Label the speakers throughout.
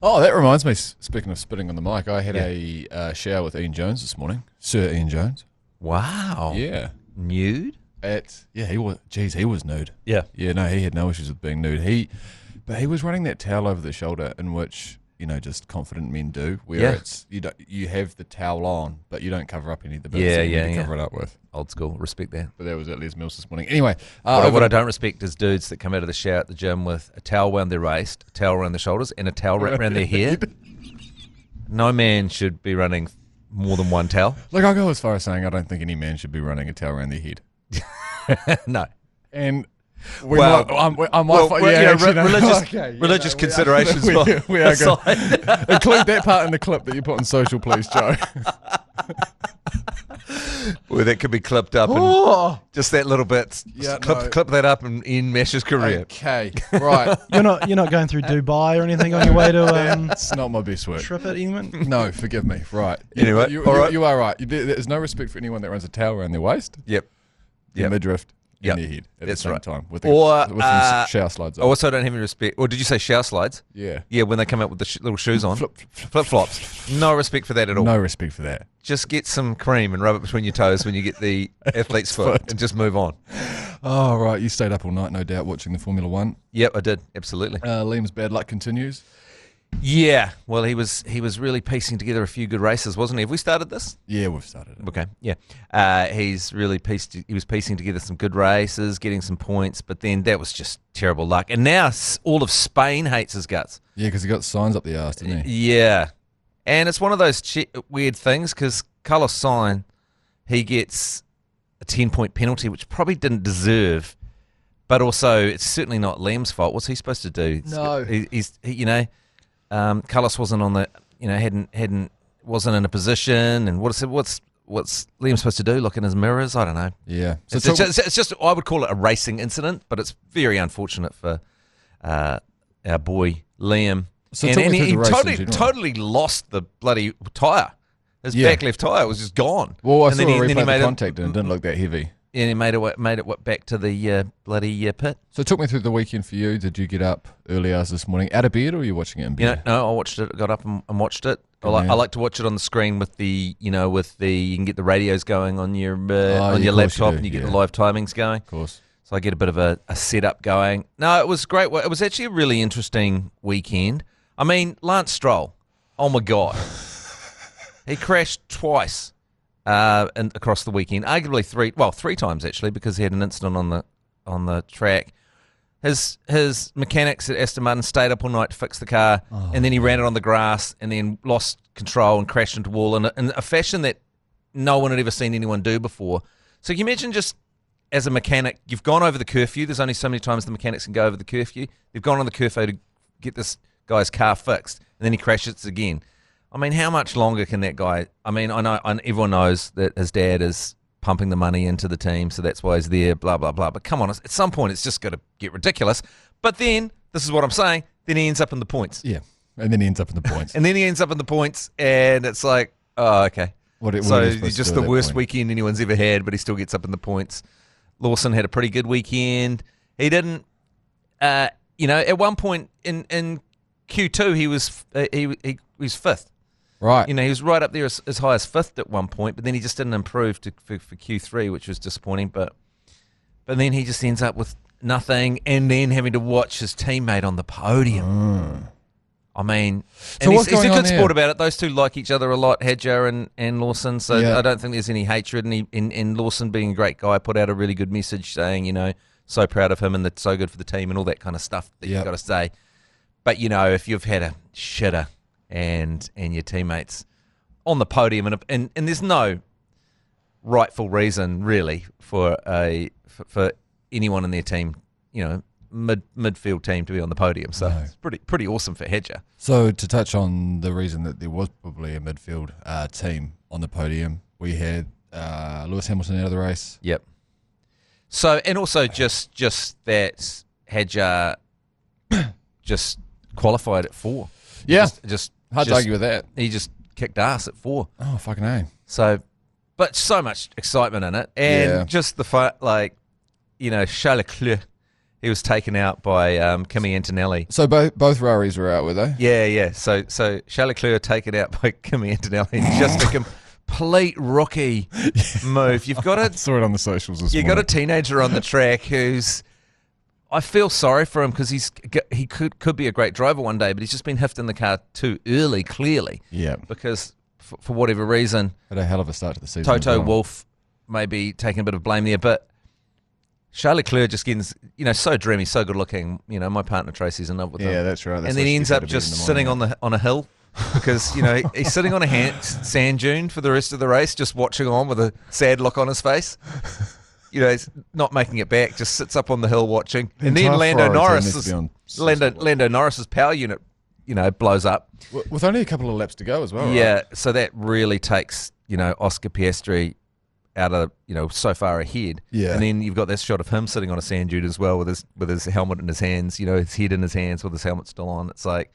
Speaker 1: Oh, that reminds me, speaking of spitting on the mic, I had a shower with Ian Jones this morning. Sir Ian Jones.
Speaker 2: Wow.
Speaker 1: Yeah.
Speaker 2: Nude?
Speaker 1: He was nude.
Speaker 2: Yeah.
Speaker 1: Yeah, no, he had no issues with being nude. But he was running that towel over the shoulder in which, just confident men do, where it's you have the towel on, but you don't cover up any of the bits that you need to cover it up with.
Speaker 2: Old school. Respect that.
Speaker 1: But that was at Les Mills this morning. Anyway.
Speaker 2: What I don't respect is dudes that come out of the shower at the gym with a towel around their waist, a towel around their shoulders, and a towel wrapped around their hair. No man should be running more than one towel.
Speaker 1: Look, I'll go as far as saying I don't think any man should be running a towel around their head.
Speaker 2: No.
Speaker 1: And
Speaker 2: religious
Speaker 1: religious
Speaker 2: considerations.
Speaker 1: We are going to include that part in the clip that you put on social, please, Joe.
Speaker 2: Well, that could be clipped up and just that little bit. Clip that up and end Mesh's career.
Speaker 1: Okay, right.
Speaker 3: You're not going through Dubai or anything on your way to
Speaker 1: it's not my best work.
Speaker 3: trip at England?
Speaker 1: No, forgive me. Right.
Speaker 2: Anyway,
Speaker 1: you
Speaker 2: all right.
Speaker 1: are right. There's no respect for anyone that runs a towel around their waist.
Speaker 2: Yep.
Speaker 1: Their midriff in their head at
Speaker 2: That's
Speaker 1: the same
Speaker 2: right.
Speaker 1: time with
Speaker 2: Or,
Speaker 1: some shower slides on.
Speaker 2: I also don't have any respect. Or did you say shower slides?
Speaker 1: Yeah.
Speaker 2: Yeah, when they come out with the little shoes on. Flip-flops. No respect for that at all.
Speaker 1: No respect for that.
Speaker 2: Just get some cream and rub it between your toes when you get the athlete's foot and just move on.
Speaker 1: Oh, right. You stayed up all night, no doubt, watching the Formula One.
Speaker 2: Yep, I did. Absolutely.
Speaker 1: Liam's bad luck continues.
Speaker 2: Yeah. Well, he was really piecing together a few good races, wasn't he? Have we started this?
Speaker 1: Yeah, we've started it.
Speaker 2: Okay. Yeah. He was piecing together some good races, getting some points, but then that was just terrible luck. And now all of Spain hates his guts.
Speaker 1: Yeah, because he got signs up the arse, didn't he?
Speaker 2: Yeah. And it's one of those weird things because Carlos Sainz, he gets a 10-point penalty, which probably didn't deserve, but also it's certainly not Liam's fault. What's he supposed to do?
Speaker 1: No.
Speaker 2: Carlos wasn't on the, wasn't in a position, and what's Liam supposed to do? Look in his mirrors? I don't know.
Speaker 1: Yeah.
Speaker 2: So it's just I would call it a racing incident, but it's very unfortunate for our boy Liam.
Speaker 1: So
Speaker 2: and he totally lost the bloody tyre. His back left tyre was just gone.
Speaker 1: Well, I
Speaker 2: and
Speaker 1: saw
Speaker 2: then
Speaker 1: a
Speaker 2: he
Speaker 1: replay of
Speaker 2: made
Speaker 1: the contact and it didn't look that heavy.
Speaker 2: And he made it back to the bloody pit.
Speaker 1: So talk me through the weekend for you. Did you get up early hours this morning out of bed, or were you watching it in bed?
Speaker 2: No, I watched it. Got up and watched it. I like to watch it on the screen with the you can get the radios going on your laptop and you get the live timings going.
Speaker 1: Of course.
Speaker 2: So I get a bit of a setup going. No, it was great. It was actually a really interesting weekend. I mean, Lance Stroll, oh my God. He crashed twice across the weekend, arguably three times actually, because he had an incident on the track. His mechanics at Aston Martin stayed up all night to fix the car, and then he ran it on the grass and then lost control and crashed into a wall in a fashion that no one had ever seen anyone do before. So can you imagine just as a mechanic, you've gone over the curfew. There's only so many times the mechanics can go over the curfew. They've gone on the curfew to get this guy's car fixed, and then he crashes again. I mean, how much longer can that guy... I mean, I know everyone knows that his dad is pumping the money into the team, so that's why he's there, blah, blah, blah. But come on, at some point, it's just got to get ridiculous. But then, this is what I'm saying, then he ends up in the points.
Speaker 1: Yeah, and then he ends up in the points.
Speaker 2: And it's like, oh, okay. So it's just the worst weekend anyone's ever had, but he still gets up in the points. Lawson had a pretty good weekend. He didn't... at one point in Q2, he was fifth.
Speaker 1: Right.
Speaker 2: He was right up there as high as fifth at one point, but then he just didn't improve for Q3, which was disappointing. But then he just ends up with nothing, and then having to watch his teammate on the podium. I mean, and he's a good sport about it. Those two like each other a lot, Hadjar and Lawson. So I don't think there's any hatred. And Lawson, being a great guy, put out a really good message saying, so proud of him and that's so good for the team and all that kind of stuff that you've got to say. But, if you've had a shitter and your teammates on the podium and there's no rightful reason really for anyone in their team, midfield team to be on the podium. So it's pretty awesome for Hedger.
Speaker 1: So to touch on the reason that there was probably a midfield team on the podium, we had Lewis Hamilton out of the race.
Speaker 2: Yep. So and also just that Hedger just qualified at 4.
Speaker 1: Yeah.
Speaker 2: Just
Speaker 1: hard to argue with that.
Speaker 2: He just kicked ass at 4.
Speaker 1: Oh, fucking A.
Speaker 2: So, but so much excitement in it. And just the fact, Charles Leclerc He was taken out by Kimi Antonelli.
Speaker 1: So both Raris were out, were they?
Speaker 2: Yeah. So Charles Leclerc taken out by Kimi Antonelli. Just a complete rookie move. You've got
Speaker 1: I saw it on the socials this morning.
Speaker 2: You've got a teenager on the track who's... I feel sorry for him because he could be a great driver one day, but he's just been hiffed in the car too early, clearly.
Speaker 1: Yeah.
Speaker 2: Because for whatever reason...
Speaker 1: Had a hell of a start to the season.
Speaker 2: Toto Wolff maybe taking a bit of blame there, but... Charles Leclerc just getting, so dreamy, so good looking. My partner Tracy's in love with him.
Speaker 1: Yeah, that's right.
Speaker 2: And then he ends up just sitting on a hill because he's sitting on a sand dune for the rest of the race, just watching on with a sad look on his face. He's not making it back, just sits up on the hill watching. And then Lando Norris's power unit, blows up
Speaker 1: with only a couple of laps to go as well.
Speaker 2: Yeah,
Speaker 1: right?
Speaker 2: So that really takes Oscar Piastri out of so far ahead, and then you've got that shot of him sitting on a sand dune as well with his helmet in his hands, his head in his hands with his helmet still on. It's like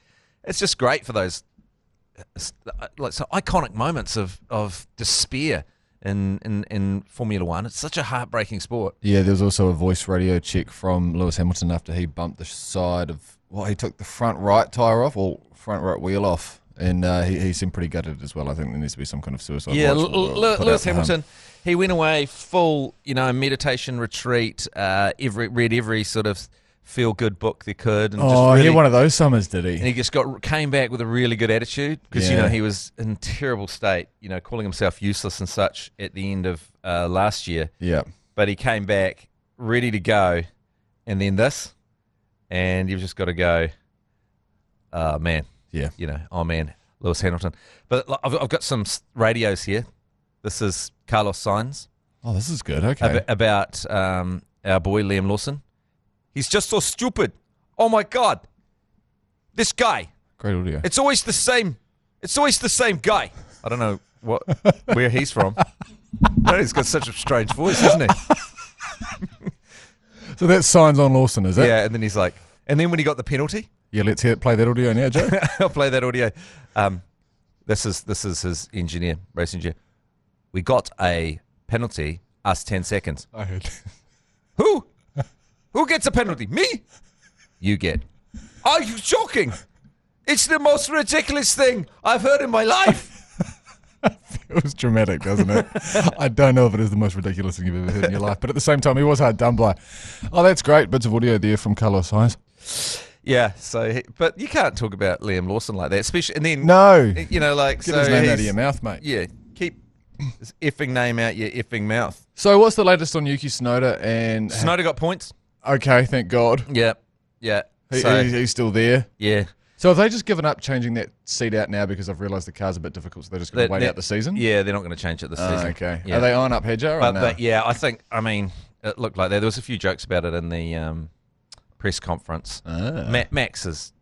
Speaker 2: it's just great for those so iconic moments of despair in Formula One. It's such a heartbreaking sport.
Speaker 1: Yeah, there was also a voice radio check from Lewis Hamilton after he bumped the side of he took the front right tyre off or front right wheel off, and he seemed pretty gutted as well. I think there needs to be some kind of suicide.
Speaker 2: Yeah, Lewis Hamilton. He went away full, meditation retreat. Read every sort of feel-good book there could. And
Speaker 1: he had one of those summers, did he?
Speaker 2: And he just came back with a really good attitude because he was in terrible state. Calling himself useless and such at the end of last year.
Speaker 1: Yeah.
Speaker 2: But he came back ready to go, and then this, and you've just got to go. Oh man.
Speaker 1: Yeah.
Speaker 2: Oh man, Lewis Hamilton. But I've got some radios here. This is Carlos Sainz.
Speaker 1: Oh, this is good. Okay.
Speaker 2: About our boy Liam Lawson. He's just so stupid. Oh my God. This guy.
Speaker 1: Great audio.
Speaker 2: It's always the same. It's always the same guy. I don't know where he's from. He's got such a strange voice, isn't he?
Speaker 1: So that's Sainz on Lawson, is it?
Speaker 2: Yeah, and then he's like, and then when he got the penalty.
Speaker 1: Yeah, let's play that audio now, Joe.
Speaker 2: I'll play that audio. This is his race engineer. We got a penalty, us 10 seconds.
Speaker 1: I heard.
Speaker 2: Who? Who gets a penalty? Me? You get. Are you joking? It's the most ridiculous thing I've heard in my life.
Speaker 1: It was dramatic, doesn't it? I don't know if it is the most ridiculous thing you've ever heard in your life, but at the same time, he was hard done by. Oh, that's great. Bits of audio there from Carlos Sainz.
Speaker 2: Yeah, but you can't talk about Liam Lawson like that, especially, and then,
Speaker 1: no.
Speaker 2: Get
Speaker 1: his name out of your mouth, mate.
Speaker 2: Yeah, keep his effing name out your effing mouth.
Speaker 1: So what's the latest on Yuki Tsunoda? And
Speaker 2: Tsunoda got points.
Speaker 1: Okay, thank God.
Speaker 2: Yeah.
Speaker 1: He's still there.
Speaker 2: Yeah.
Speaker 1: So have they just given up changing that seat out now because I've realised the car's a bit difficult, so they're just going to wait out the season?
Speaker 2: Yeah, they're not going to change it this season.
Speaker 1: Okay.
Speaker 2: Yeah.
Speaker 1: Are they on up Hedger?
Speaker 2: But yeah, I mean, it looked like there was a few jokes about it in the press conference. Max is,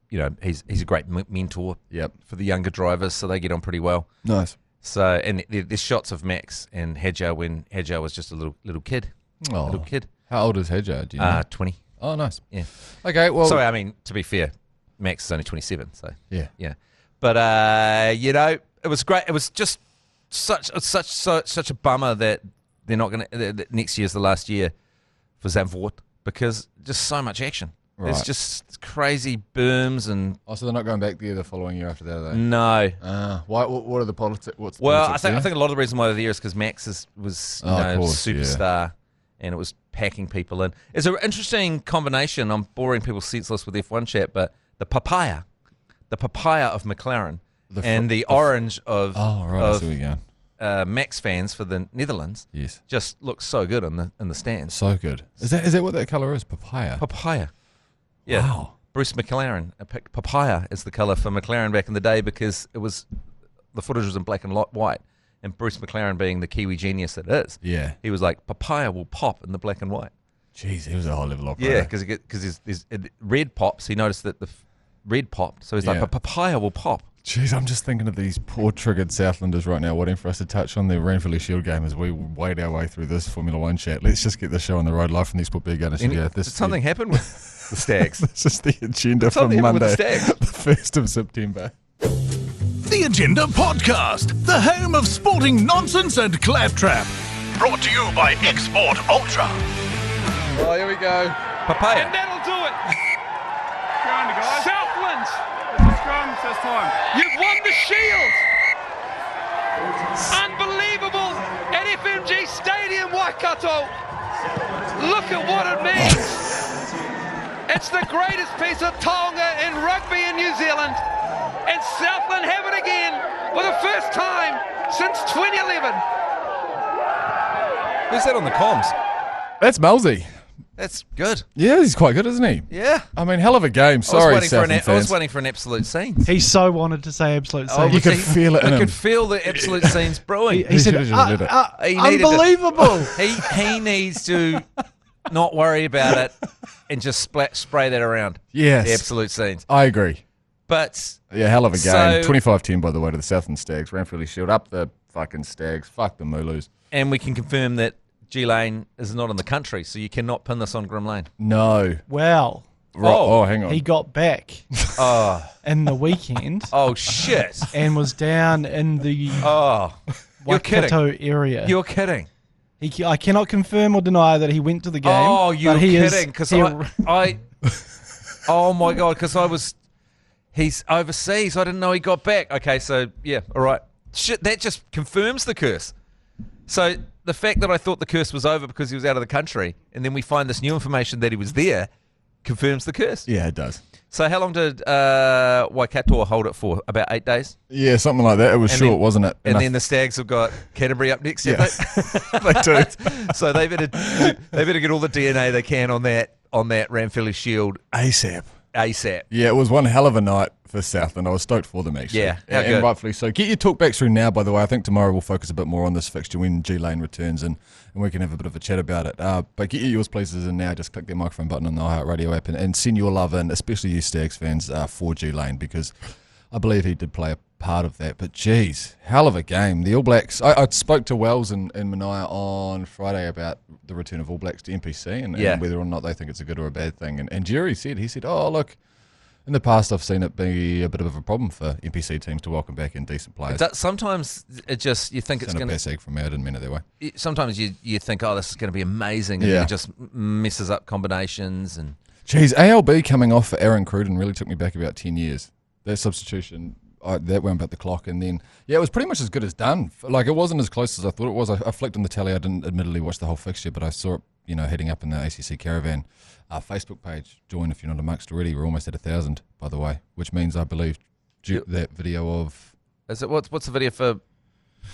Speaker 2: he's a great mentor for the younger drivers, so they get on pretty well.
Speaker 1: Nice.
Speaker 2: So, and there's shots of Max and Hedger when Hedger was just a little kid.
Speaker 1: Oh.
Speaker 2: Little kid.
Speaker 1: How old is Hedger? Do you know?
Speaker 2: 20.
Speaker 1: Oh, nice.
Speaker 2: Yeah.
Speaker 1: Okay, well...
Speaker 2: So, I mean, to be fair, Max is only 27, so...
Speaker 1: Yeah.
Speaker 2: But, it was great. It was just such a bummer that they're not going to... Next year's the last year for Zandvoort because just so much action. Right. It's just crazy booms and...
Speaker 1: Oh, so they're not going back there the following year after that, are they?
Speaker 2: No.
Speaker 1: Why? What are the politics?
Speaker 2: I think a lot of the reason why they're there is because Max was superstar and it was packing people in. It's an interesting combination. I'm boring people senseless with F1 chat, but the papaya of McLaren and the orange of
Speaker 1: there we go.
Speaker 2: Max fans for the Netherlands.
Speaker 1: Yes,
Speaker 2: just looks so good in the stands.
Speaker 1: So good. Is that what that colour is? Papaya.
Speaker 2: Yeah.
Speaker 1: Wow.
Speaker 2: Bruce McLaren picked papaya as the colour for McLaren back in the day because the footage was in black and white. And Bruce McLaren being the Kiwi genius that is, he was like, papaya will pop in the black and white.
Speaker 1: Jeez, he was a high level operator.
Speaker 2: Yeah, because his red pops. He noticed that the red popped, so he's like, a papaya will pop.
Speaker 1: Jeez, I'm just thinking of these poor triggered Southlanders right now waiting for us to touch on the Ranfurly Shield game as we wade our way through this Formula 1 chat. Let's just get the show on the road live from the Export Beer Garden Studio.
Speaker 2: Did something happen with the Stags?
Speaker 1: This is the agenda for Monday, the 1st of September.
Speaker 4: The Agenda Podcast, the home of sporting nonsense and claptrap. Brought to you by Export Ultra.
Speaker 1: Oh, here we go.
Speaker 2: Papaya.
Speaker 5: And that'll do it. Southlands. This time. You've won the Shield. Unbelievable at FMG Stadium, Waikato. Look at what it means. It's the greatest piece of taonga in rugby in New Zealand. And Southland have it again for the first time since 2011.
Speaker 2: Who's that on the comms?
Speaker 1: That's Malsey.
Speaker 2: That's good.
Speaker 1: Yeah, he's quite good, isn't he?
Speaker 2: Yeah.
Speaker 1: I mean, hell of a game. Sorry, Southland fans.
Speaker 2: I was waiting for an absolute scenes.
Speaker 3: He so wanted to say absolute scenes.
Speaker 1: You could feel it in him.
Speaker 2: I could feel the absolute scenes brewing.
Speaker 3: He said,
Speaker 1: should've just lit it.
Speaker 3: unbelievable.
Speaker 2: He needs to not worry about it and just spray that around.
Speaker 1: Yes.
Speaker 2: The absolute scenes.
Speaker 1: I agree.
Speaker 2: But
Speaker 1: yeah, hell of a game.
Speaker 2: So,
Speaker 1: 25-10, by the way, to the Southland Stags. Ranfurly Shield up the fucking Stags. Fuck the Mooloos.
Speaker 2: And we can confirm that G-Lane is not in the country, so you cannot pin this on Grim Lane.
Speaker 1: No.
Speaker 3: Well,
Speaker 1: Hang on.
Speaker 3: he got back in the weekend.
Speaker 2: Oh, shit.
Speaker 3: And was down in the
Speaker 2: You're
Speaker 3: Waikato
Speaker 2: kidding.
Speaker 3: area.
Speaker 2: You're kidding.
Speaker 3: I cannot confirm or deny that he went to the game.
Speaker 2: Oh, you're
Speaker 3: but he
Speaker 2: kidding. Because I oh, my God, because he's overseas. I didn't know he got back. Okay, so, yeah, all right. Shit, that just confirms the curse. So the fact that I thought the curse was over because he was out of the country, and then we find this new information that he was there, confirms the curse.
Speaker 1: Yeah, it does.
Speaker 2: So how long did Waikato hold it for? About 8 days?
Speaker 1: Yeah, something like that. It was short, wasn't it?
Speaker 2: And then the Stags have got Canterbury up next.
Speaker 1: Yeah. They do.
Speaker 2: So they better get all the DNA they can on that Ranfurly Shield
Speaker 1: ASAP.
Speaker 2: Yeah,
Speaker 1: it was one hell of a night for Southland. I was stoked for them, actually.
Speaker 2: Yeah, how
Speaker 1: and
Speaker 2: good.
Speaker 1: rightfully so. Get your talkbacks through now, by the way. I think tomorrow we'll focus a bit more on this fixture when G-Lane returns and we can have a bit of a chat about it. But get your yours places in now. Just click the microphone button on the iHeartradio app and send your love in, especially you Stags fans, for G-Lane, because I believe he did play a part of that. But, geez, hell of a game. The All Blacks, I spoke to Wells and Mania on Friday about the return of All Blacks to NPC and whether or not they think it's a good or a bad thing. And Jerry said, oh, look, in the past, I've seen it be a bit of a problem for NPC teams to welcome back in decent players.
Speaker 2: Sometimes it just, you think it's going to...
Speaker 1: Sounded passe from me, I didn't mean it that way.
Speaker 2: Sometimes you think, oh, this is going to be amazing, and then it just messes up combinations. And
Speaker 1: geez, ALB coming off for Aaron Cruden really took me back about 10 years. That substitution, that wound up the clock, and then, it was pretty much as good as done. Like, it wasn't as close as I thought it was. I flicked on the tally. I didn't admittedly watch the whole fixture, but I saw it, heading up in the ACC Caravan Facebook page. Join if you're not amongst already. We're almost at 1,000, by the way, which means I believe that video of...
Speaker 2: Is it what's the video for?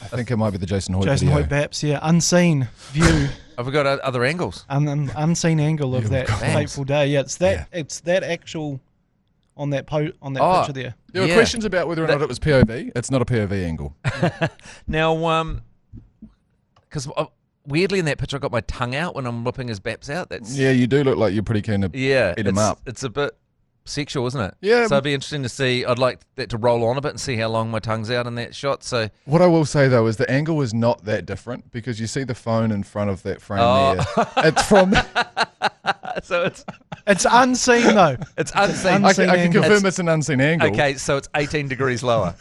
Speaker 1: I think it might be the Jason Hoyt
Speaker 3: Jason
Speaker 1: video.
Speaker 3: Hoyt Baps, unseen view.
Speaker 2: Have we got other angles?
Speaker 3: Unseen angle of that fateful day. Yeah, it's that actual on that picture there.
Speaker 1: There were questions about whether or not it was POV. It's not a POV angle.
Speaker 2: Now, because weirdly in that picture I got my tongue out when I'm whipping his baps out.
Speaker 1: You do look like you're pretty keen to eat him up.
Speaker 2: It's a bit sexual, isn't it?
Speaker 1: Yeah.
Speaker 2: So it'd be interesting to see. I'd like that to roll on a bit and see how long my tongue's out in that shot. So
Speaker 1: what I will say though is the angle is not that different because you see the phone in front of that frame there. It's from.
Speaker 2: So
Speaker 3: it's unseen though.
Speaker 2: It's unseen.
Speaker 1: I can confirm it's an unseen angle.
Speaker 2: Okay, so it's 18 degrees lower.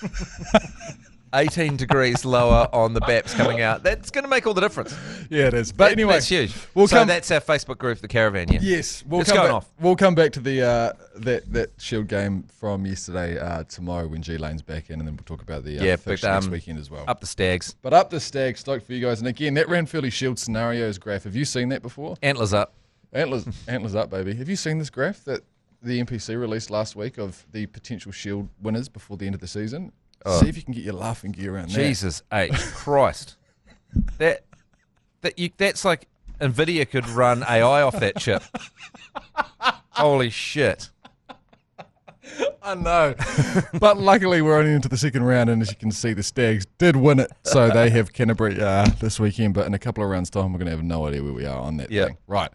Speaker 2: 18 degrees lower on the BAPs coming out. That's going to make all the difference.
Speaker 1: Yeah, it is. But anyway,
Speaker 2: that's huge. That's our Facebook group, the Caravan. Yeah.
Speaker 1: Yes,
Speaker 2: We'll
Speaker 1: come back to the that Shield game from yesterday tomorrow when G-Lane's back in, and then we'll talk about the fixture next weekend as well.
Speaker 2: Up the Stags.
Speaker 1: But up the Stags, stoked for you guys. And again, that Ranfurly Shield scenarios graph. Have you seen that before?
Speaker 2: Antlers up.
Speaker 1: Antlers up, baby. Have you seen this graph that the NPC released last week of the potential Shield winners before the end of the season? See if you can get your laughing gear around
Speaker 2: Jesus H. Christ. That's like NVIDIA could run AI off that chip. Holy shit.
Speaker 1: I know. But luckily we're only into the second round, and as you can see, the Stags did win it. So they have Canterbury this weekend, but in a couple of rounds' time, we're going to have no idea where we are on that thing. Right.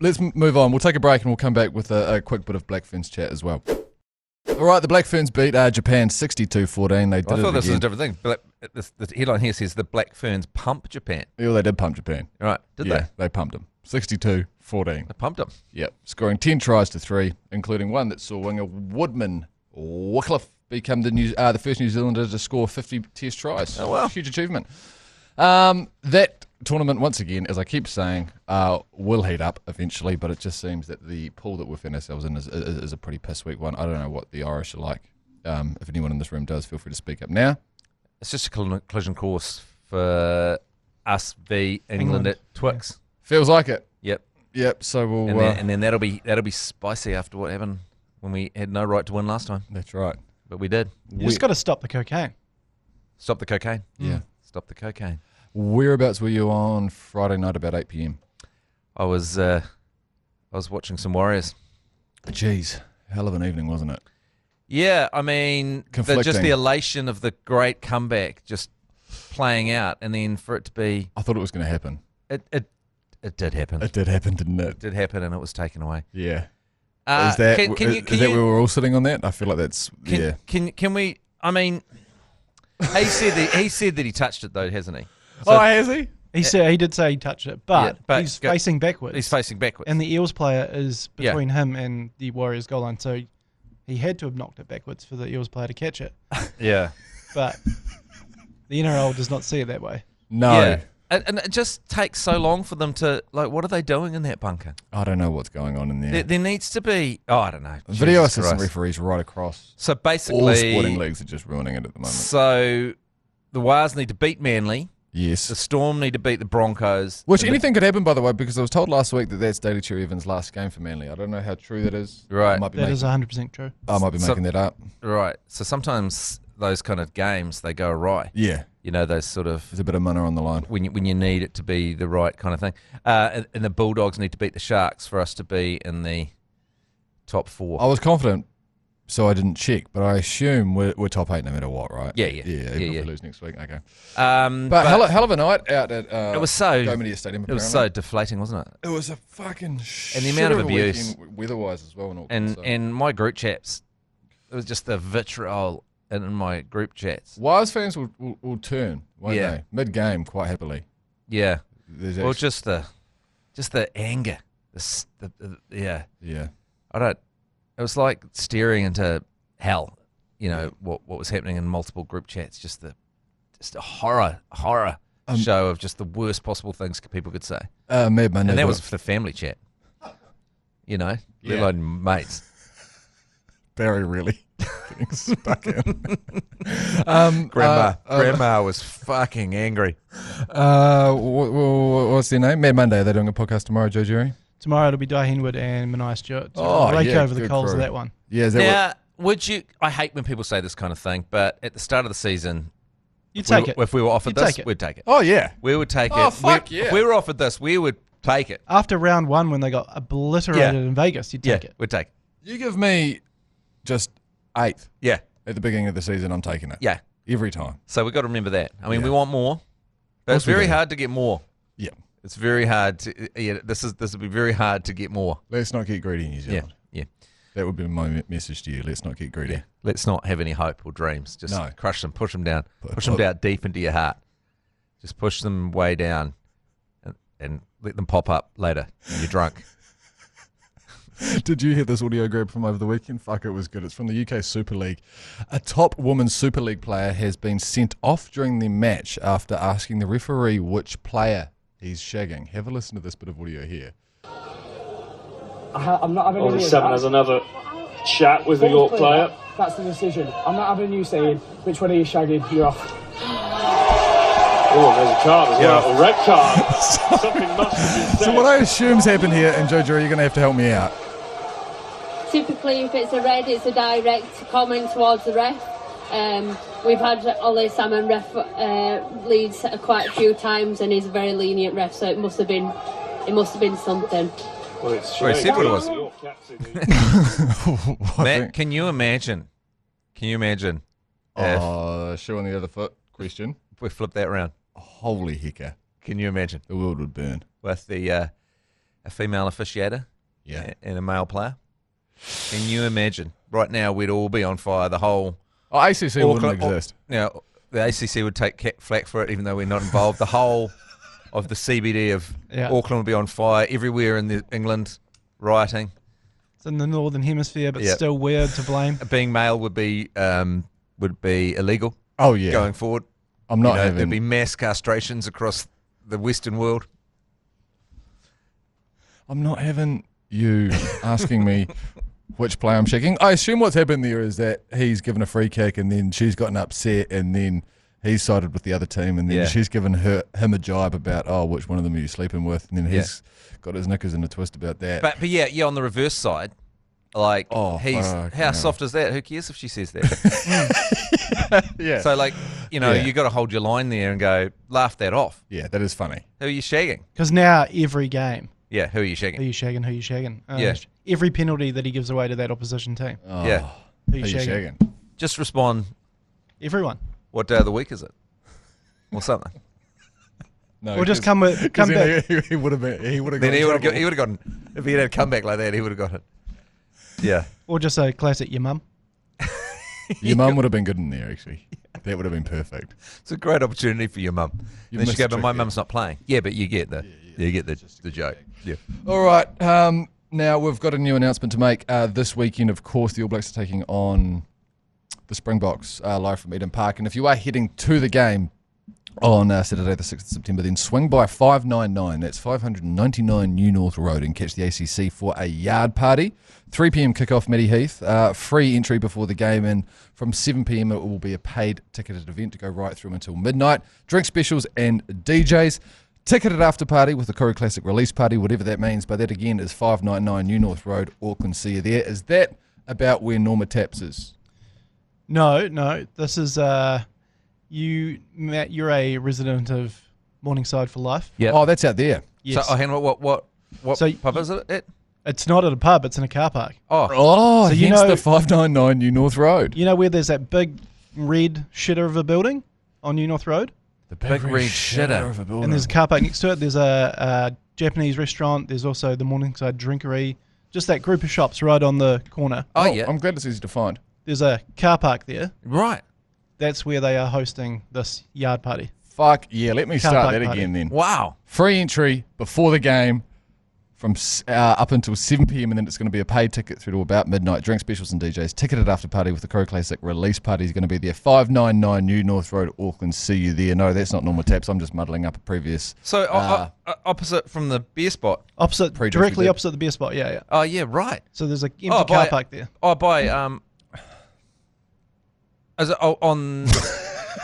Speaker 1: Let's move on. We'll take a break and we'll come back with a quick bit of Black Ferns chat as well. All right, the Black Ferns beat Japan 62-14. They did
Speaker 2: I thought this was a
Speaker 1: again.
Speaker 2: different thing. The headline here says the Black Ferns pump Japan.
Speaker 1: Yeah, they did pump Japan.
Speaker 2: All right, did they?
Speaker 1: They pumped them. 62-14.
Speaker 2: They pumped them.
Speaker 1: Yep, scoring 10 tries to 3, including one that saw winger Woodman Wycliffe become the first New Zealander to score 50 Test tries.
Speaker 2: Oh, wow.
Speaker 1: Huge achievement. That tournament, once again, as I keep saying, will heat up eventually, but it just seems that the pool that we've found ourselves in is a pretty piss weak one. I don't know what the Irish are like. If anyone in this room does, feel free to speak up now.
Speaker 2: It's just a collision course for us v England at Twix.
Speaker 1: Yeah. Feels like it.
Speaker 2: Yep.
Speaker 1: So we'll
Speaker 2: and then that'll be spicy after what happened when we had no right to win last time.
Speaker 1: That's right.
Speaker 2: But we did.
Speaker 3: You just got to stop the cocaine.
Speaker 2: Stop the cocaine.
Speaker 1: Yeah.
Speaker 2: Stop the cocaine.
Speaker 1: Whereabouts were you on Friday night about 8 p.m?
Speaker 2: I was watching some Warriors.
Speaker 1: Jeez, hell of an evening, wasn't it?
Speaker 2: Yeah, I mean, just the elation of the great comeback just playing out, and then for it to be...
Speaker 1: I thought it was going to happen.
Speaker 2: It did happen.
Speaker 1: It did happen, didn't it?
Speaker 2: It did happen, and it was taken away.
Speaker 1: Yeah. Is that where we're all sitting on that? I feel like that's...
Speaker 2: Can we... I mean, he said that he touched it, though, hasn't he?
Speaker 1: So, has he?
Speaker 3: He did say he touched it, but he's facing backwards.
Speaker 2: He's facing backwards.
Speaker 3: And the Eels player is between him and the Warriors goal line, so he had to have knocked it backwards for the Eels player to catch it.
Speaker 2: Yeah.
Speaker 3: But the NRL does not see it that way.
Speaker 1: No.
Speaker 2: Yeah. And it just takes so long for them to, like, what are they doing in that bunker?
Speaker 1: I don't know what's going on in there.
Speaker 2: There needs to be, I don't know.
Speaker 1: Video assistant referees right across.
Speaker 2: So basically...
Speaker 1: all sporting leagues are just ruining it at the moment.
Speaker 2: So the Wires need to beat Manly.
Speaker 1: Yes.
Speaker 2: The Storm need to beat the Broncos.
Speaker 1: Which anything could happen, by the way, because I was told last week that that's Daly Cherry Evans' last game for Manly. I don't know how true that is.
Speaker 2: Right.
Speaker 3: That is 100% true.
Speaker 1: I might be making that up.
Speaker 2: Right. So sometimes those kind of games, they go awry.
Speaker 1: Yeah.
Speaker 2: You know, those sort of...
Speaker 1: There's a bit of money on the line.
Speaker 2: When you need it to be the right kind of thing. And the Bulldogs need to beat the Sharks for us to be in the top 4.
Speaker 1: I was confident, so I didn't check, but I assume we're top 8 no matter what, right?
Speaker 2: Yeah.
Speaker 1: Even if we lose next week. Okay.
Speaker 2: But
Speaker 1: hell of a night out at
Speaker 2: it was so
Speaker 1: Go Stadium.
Speaker 2: It was so deflating, wasn't it?
Speaker 1: It was a fucking
Speaker 2: and the amount of abuse,
Speaker 1: weather-wise as well,
Speaker 2: and my group chats, it was just the vitriol in my group chats.
Speaker 1: Wires fans will turn, won't they? Mid-game, quite happily.
Speaker 2: Yeah. Well, just the anger. Yeah. I don't. It was like staring into hell. You know what was happening in multiple group chats. Just a horror show of just the worst possible things people could say.
Speaker 1: Mad Monday,
Speaker 2: and that was for the family chat. You know, let alone mates.
Speaker 1: Very really getting stuck in.
Speaker 2: Grandma was fucking angry.
Speaker 1: What's their name? Mad Monday. Are they doing a podcast tomorrow, Joe Jerry?
Speaker 3: Tomorrow it'll be Di Henwood and Mania Stewart. So rake over the coals of that one.
Speaker 1: Yeah. Is that
Speaker 2: now, would you? I hate when people say this kind of thing, but at the start of the season,
Speaker 3: you'd take it.
Speaker 2: If we were offered this, we'd take it.
Speaker 1: Oh yeah,
Speaker 2: we would take it.
Speaker 1: Oh fuck
Speaker 2: If we were offered this, we would take it.
Speaker 3: After round 1, when they got obliterated in Vegas, you'd take it.
Speaker 2: We'd take it.
Speaker 1: You give me just 8th.
Speaker 2: Yeah.
Speaker 1: At the beginning of the season, I'm taking it.
Speaker 2: Yeah.
Speaker 1: Every time.
Speaker 2: So we've got to remember that. I mean, we want more, but it's very hard to get more.
Speaker 1: Yeah.
Speaker 2: It's very hard to. Yeah. This would be very hard to get more.
Speaker 1: Let's not get greedy, New Zealand.
Speaker 2: Yeah.
Speaker 1: That would be my message to you. Let's not get greedy.
Speaker 2: Yeah. Let's not have any hope or dreams. Just crush them, push them down, push them
Speaker 1: look.
Speaker 2: down deep into your heart. Just push them way down, and let them pop up later when you're drunk.
Speaker 1: Did you hear this audio grab from over the weekend? Fuck, it was good. It's from the UK Super League. A top women's Super League player has been sent off during the match after asking the referee which player he's shagging. Have a listen to this bit of audio here.
Speaker 6: I'm not having
Speaker 7: any 7 has another chat with the York player.
Speaker 6: That's the decision. I'm not having you saying which one are you shagging, you're off.
Speaker 7: Oh, there's a card as well, a red card. Something must have been said.
Speaker 1: So what I assume's happened here, and Joe Jury, you're going to have to help me out.
Speaker 8: Typically, if it's a red, it's a direct comment towards the ref. We've had Ollie Salmon ref leads quite a few times, and he's a very lenient ref, so it must have been something.
Speaker 7: Well, it's
Speaker 2: he said what it was. Matt, can you imagine?
Speaker 1: Shoe on the other foot question.
Speaker 2: If we flip that around.
Speaker 1: Holy hecker.
Speaker 2: Can you imagine?
Speaker 1: The world would burn.
Speaker 2: With the a female officiator and a male player. Can you imagine? Right now, we'd all be on fire. The whole...
Speaker 1: ACC wouldn't exist.
Speaker 2: Now, the ACC would take flack for it, even though we're not involved. The whole of the CBD of Auckland would be on fire. Everywhere in England, rioting.
Speaker 3: It's in the Northern Hemisphere, but still weird to blame.
Speaker 2: Being male would be illegal.
Speaker 1: Oh, yeah.
Speaker 2: Going forward.
Speaker 1: I'm not having...
Speaker 2: There'd be mass castrations across the Western world.
Speaker 1: I'm not having you asking me which player I'm shagging. I assume what's happened there is that he's given a free kick and then she's gotten upset and then he's sided with the other team and then she's given him a jibe about, which one of them are you sleeping with? And then he's got his knickers in a twist about that.
Speaker 2: But yeah, on the reverse side, like, how soft is that? Who cares if she says that?
Speaker 1: Yeah.
Speaker 2: So, like, you got to hold your line there and go, laugh that off.
Speaker 1: Yeah, that is funny.
Speaker 2: Who are you shagging?
Speaker 3: Because now every game.
Speaker 2: Yeah, who are you shagging?
Speaker 3: Who you shagging? Every penalty that he gives away to that opposition team.
Speaker 1: Oh.
Speaker 2: Yeah.
Speaker 3: Who you shagging?
Speaker 2: Just respond.
Speaker 3: Everyone.
Speaker 2: What day of the week is it? Or something.
Speaker 1: No,
Speaker 3: or just come back.
Speaker 1: He would have been. He would have.
Speaker 2: Then he would have gotten. If he had a comeback like that, he would have got it. Yeah.
Speaker 3: Or just a classic, your mum.
Speaker 1: Your mum would have been good in there, actually. That would have been perfect.
Speaker 2: It's a great opportunity for your mum. Then she go, but my mum's not playing. Yeah, but you get the joke. Yeah.
Speaker 1: All right. Now we've got a new announcement to make. This weekend, of course, the All Blacks are taking on the Springboks live from Eden Park. And if you are heading to the game on Saturday the 6th of September, then swing by 599, that's 599 New North Road, and catch the ACC for a yard party. 3 p.m. kickoff, Matty Heath. Free entry before the game, and from 7 p.m. it will be a paid ticketed event to go right through until midnight. Drink specials and DJs. Ticketed after party with the Kuru Classic release party, whatever that means. But that again is 599 New North Road, Auckland. See you there. Is that about where Norma Taps is?
Speaker 3: No. This is you, Matt. You're a resident of Morningside for life.
Speaker 2: Yeah.
Speaker 1: Oh, that's out there.
Speaker 2: Yes. So, hang on. What pub is it at?
Speaker 3: It's not at a pub. It's in a car park.
Speaker 1: Oh, so hence the 599 New North Road.
Speaker 3: You know where there's that big red shitter of a building on New North Road?
Speaker 1: The big red shitter of a building.
Speaker 3: And there's a car park next to it. There's a Japanese restaurant. There's also the Morningside Drinkery. Just that group of shops right on the corner.
Speaker 2: Oh, yeah.
Speaker 1: I'm glad it's easy to find.
Speaker 3: There's a car park there.
Speaker 2: Right.
Speaker 3: That's where they are hosting this yard party.
Speaker 1: Fuck yeah, let me start that again then.
Speaker 2: Wow.
Speaker 1: Free entry before the game from up until 7 p.m. and then it's going to be a paid ticket through to about midnight. Drink specials and DJs. Ticketed after party with the Kuru Classic release party is going to be there. 599 New North Road, Auckland. See you there. No, that's not Normal Taps. I'm just muddling up a previous.
Speaker 2: So opposite from the beer spot.
Speaker 3: Directly opposite the beer spot. Yeah.
Speaker 2: Oh yeah, right.
Speaker 3: So there's an empty car park there.
Speaker 2: Oh, is it on?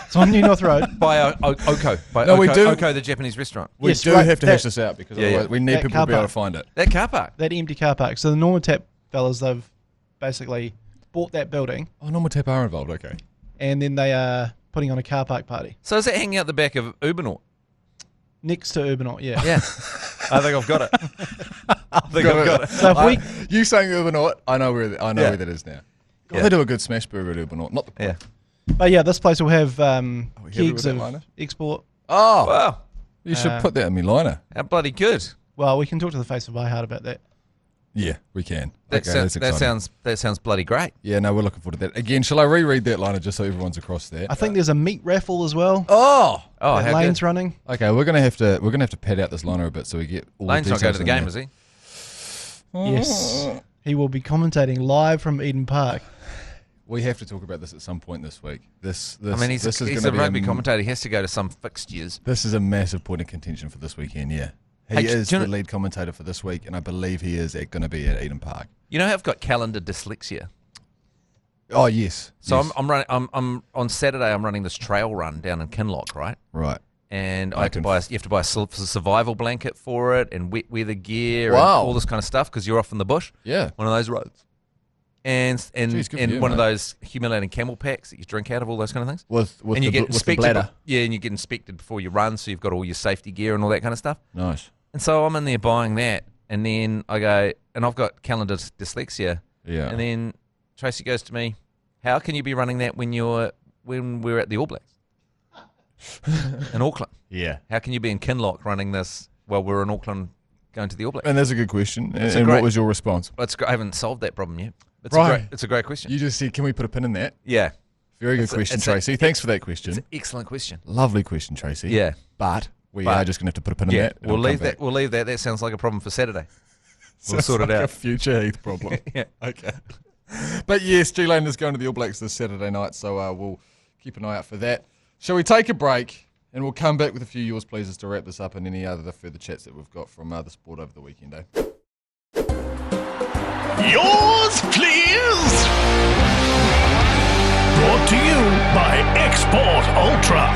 Speaker 3: It's on New North Road.
Speaker 2: By Oko. Oko, the Japanese restaurant.
Speaker 1: We do have to hash this out because otherwise we need people to be able to find it.
Speaker 2: That car park.
Speaker 3: That empty car park. So the Norma Tap fellas, they've basically bought that building.
Speaker 1: Oh, Norma Tap are involved, okay.
Speaker 3: And then they are putting on a car park party.
Speaker 2: So is it hanging out the back of Ubernaut?
Speaker 3: Next to Ubernaut, yeah.
Speaker 2: Yeah. I think I've got it. I've got it.
Speaker 3: So if
Speaker 1: you saying Ubernaut, I know where that is now. God, they do a good smash burger at Ubernaut. Not the
Speaker 2: yeah.
Speaker 3: But yeah, this place will have kegs of export.
Speaker 1: Oh,
Speaker 2: wow.
Speaker 1: You should put that in my liner.
Speaker 2: How bloody good.
Speaker 3: Well, we can talk to the face of iHeart about that.
Speaker 1: Yeah, we can.
Speaker 2: That sounds bloody great.
Speaker 1: Yeah, no, we're looking forward to that. Again, shall I reread that liner just so everyone's across that?
Speaker 3: I think there's a meat raffle as well.
Speaker 1: Oh,
Speaker 3: Lane's running.
Speaker 1: Okay, we're gonna have to pad out this liner a bit so we get all
Speaker 2: Lane's
Speaker 1: the
Speaker 2: not going
Speaker 1: details
Speaker 2: to the
Speaker 1: in
Speaker 2: game,
Speaker 1: there.
Speaker 2: is he?
Speaker 3: Yes, he will be commentating live from Eden Park.
Speaker 1: We have to talk about this at some point this week.
Speaker 2: He's a rugby commentator. He has to go to some fixtures.
Speaker 1: This is a massive point of contention for this weekend, yeah. He is the lead commentator for this week, and I believe he is going to be at Eden Park.
Speaker 2: You know, I've got calendar dyslexia.
Speaker 1: Oh yes.
Speaker 2: So yes. I'm running. I'm on Saturday. I'm running this trail run down in Kinloch, right?
Speaker 1: Right.
Speaker 2: And you have to buy a survival blanket for it and wet weather gear and
Speaker 1: Wow.
Speaker 2: all this kind of stuff because you're off in the bush.
Speaker 1: Yeah.
Speaker 2: One of those roads. And
Speaker 1: Jeez,
Speaker 2: one of those humiliating camel packs that you drink out of, all those kind of things.
Speaker 1: With
Speaker 2: you get
Speaker 1: the bladder.
Speaker 2: Yeah, and you get inspected before you run, so you've got all your safety gear and all that kind of stuff.
Speaker 1: Nice.
Speaker 2: And so I'm in there buying that, and then I go, and I've got calendar dyslexia.
Speaker 1: Yeah.
Speaker 2: And then Tracy goes to me, "How can you be running that when we're at the All Blacks in Auckland?
Speaker 1: Yeah.
Speaker 2: How can you be in Kinloch running this while we're in Auckland going to the All Blacks?"
Speaker 1: And that's a good question. And what was your response?
Speaker 2: I haven't solved that problem yet. It's a great question.
Speaker 1: You just said, can we put a pin in that?
Speaker 2: Yeah.
Speaker 1: Very good question, Tracy. Thanks for that question.
Speaker 2: It's an excellent question.
Speaker 1: Lovely question, Tracy.
Speaker 2: Yeah.
Speaker 1: But we are just going to have to put a pin in that.
Speaker 2: We'll leave that. That sounds like a problem for Saturday. We'll sort it out.
Speaker 1: A future Heath problem.
Speaker 2: Yeah.
Speaker 1: Okay. But yes, G-Lane is going to the All Blacks this Saturday night, so we'll keep an eye out for that. Shall we take a break And we'll come back with a few yours pleases to wrap this up and any other further chats that we've got from the sport over the weekend,
Speaker 4: Yours, please. Brought to you by Export Ultra.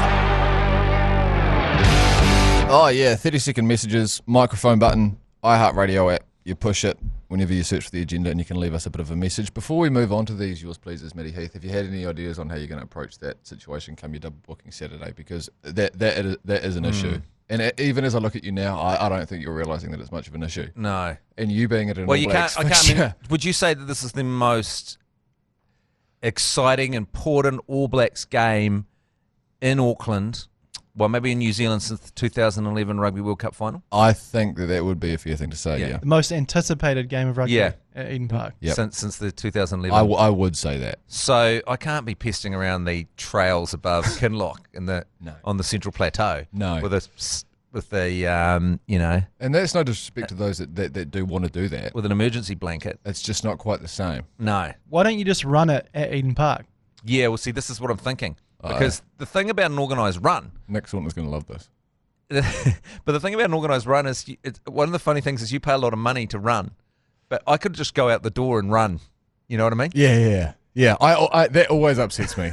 Speaker 1: Oh, yeah, 30-second messages, microphone button, iHeartradio app. You push it whenever you search for the agenda and you can leave us a bit of a message. Before we move on to these yours pleases, Matty Heath, have you had any ideas on how you're going to approach that situation come your double booking Saturday? Because that is an issue. And even as I look at you now, I don't think you're realising that it's much of an issue.
Speaker 2: No.
Speaker 1: And you being at an
Speaker 2: Well,
Speaker 1: All
Speaker 2: you
Speaker 1: Blacks
Speaker 2: can't.
Speaker 1: fixture.
Speaker 2: Would you say that this is the most exciting, important All Blacks game in Auckland? Well, maybe in New Zealand since the 2011 Rugby World Cup final?
Speaker 1: I think that would be a fair thing to say, yeah.
Speaker 3: The most anticipated game of rugby at Eden Park.
Speaker 1: Yep.
Speaker 2: Since the 2011.
Speaker 1: I would say that.
Speaker 2: So I can't be pesting around the trails above Kinloch on the Central Plateau.
Speaker 1: No.
Speaker 2: With the
Speaker 1: And that's no disrespect to those that do want to do that.
Speaker 2: with an emergency blanket.
Speaker 1: It's just not quite the same.
Speaker 2: No.
Speaker 3: Why don't you just run it at Eden Park?
Speaker 2: Yeah, well, see, this is what I'm thinking. Because the thing about an organised run,
Speaker 1: Nick Saunter's going to love this.
Speaker 2: but the thing about an organised run is, one of the funny things is you pay a lot of money to run, but I could just go out the door and run. You know what I mean?
Speaker 1: Yeah. I that always upsets me.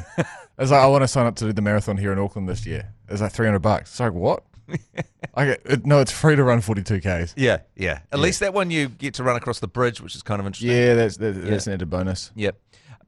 Speaker 1: It's like, I want to sign up to do the marathon here in Auckland this year. It's like $300. It's like, what? No, it's free to run 42 Ks.
Speaker 2: Yeah. At least that one you get to run across the bridge, which is kind of interesting.
Speaker 1: Yeah, that's an added bonus.
Speaker 2: Yep.